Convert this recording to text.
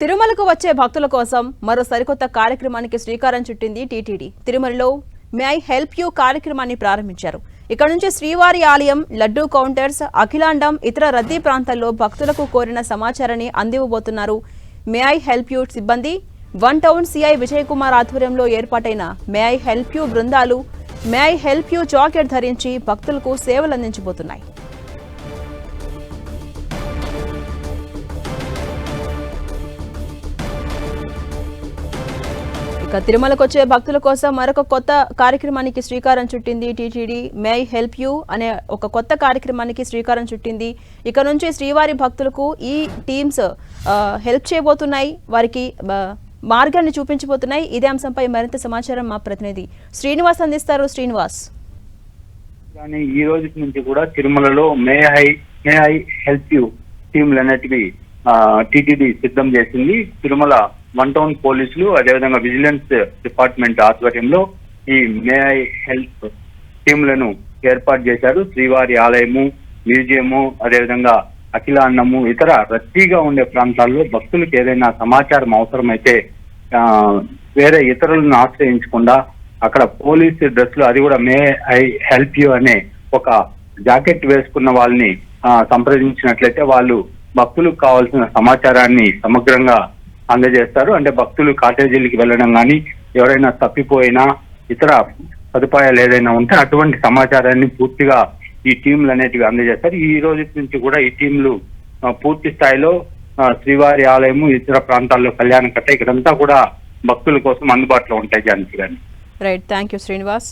తిరుమలకు వచ్చే భక్తుల కోసం మరో సరికొత్త కార్యక్రమానికి శ్రీకారం చుట్టింది టీటీడీ. తిరుమలలో మే ఐ హెల్ప్ యూ కార్యక్రమాన్ని ప్రారంభించారు. ఇక్కడ నుంచి శ్రీవారి ఆలయం, లడ్డూ కౌంటర్స్, అఖిలాండం, ఇతర రద్దీ ప్రాంతాల్లో భక్తులకు కోరిన సమాచారాన్ని అందివ్వబోతున్నారు మే ఐ హెల్ప్ యూ సిబ్బంది. One town CI Vijay Kumar ఆధ్వర్యంలో ఏర్పాటైన మే ఐ హెల్ప్ యూ బృందాలు may I help you jacket ధరించి భక్తులకు సేవలు అందించబోతున్నాయి. తిరుమలకు వచ్చే భక్తుల కోసం మరొక కొత్త కార్యక్రమానికి శ్రీకారం చుట్టింది TTD. May I help you అనే ఒక కొత్త కార్యక్రమానికి శ్రీకారం చుట్టింది. ఇక నుంచి శ్రీవారి భక్తులకు ఈ టీమ్స్ హెల్ప్ చేయబోతున్నాయి, వారికి మార్గాన్ని చూపించబోతున్నాయి. ఇదే అంశంపై మరింత సమాచారం మా ప్రతినిధి శ్రీనివాస్ అందిస్తారు. శ్రీనివాస్, కానీ ఈ రోజు నుంచి కూడా తిరుమలలో మే ఐ హెల్ప్ యూ టీంలు అనేటివి టీటీడీ సిద్ధం చేసింది. తిరుమల వన్ టౌన్ పోలీసులు, అదేవిధంగా విజిలెన్స్ డిపార్ట్మెంట్ ఆధ్వర్యంలో ఈ మే ఐ హెల్ప్ టీంలను ఏర్పాటు చేశారు. శ్రీవారి ఆలయము, మ్యూజియము, అదేవిధంగా అఖిలాండము, ఇతర రద్దీగా ఉండే ప్రాంతాల్లో భక్తులకు ఏదైనా సమాచారం అవసరమైతే వేరే ఇతరులను ఆశ్రయించకుండా అక్కడ పోలీసు డ్రెస్సులు, అది కూడా మే ఐ హెల్ప్ యూ అనే ఒక జాకెట్ వేసుకున్న వాళ్ళని సంప్రదించినట్లయితే వాళ్ళు భక్తులకు కావాల్సిన సమాచారాన్ని సమగ్రంగా అందజేస్తారు. అంటే భక్తులు కాటేజీలకి వెళ్ళడం కానీ, ఎవరైనా తప్పిపోయినా, ఇతర సదుపాయాలు ఏదైనా ఉంటే అటువంటి సమాచారాన్ని పూర్తిగా ఈ టీంలు అనేటివి అందజేస్తారు. ఈ రోజు నుంచి కూడా ఈ టీంలు పూర్తి స్థాయిలో శ్రీవారి ఆలయము, ఇతర ప్రాంతాల్లో కళ్యాణ కట్ట, ఇక్కడంతా కూడా భక్తుల కోసం అందుబాటులో ఉంటాయి. జానకి గాని. Right, thank you Srinivas.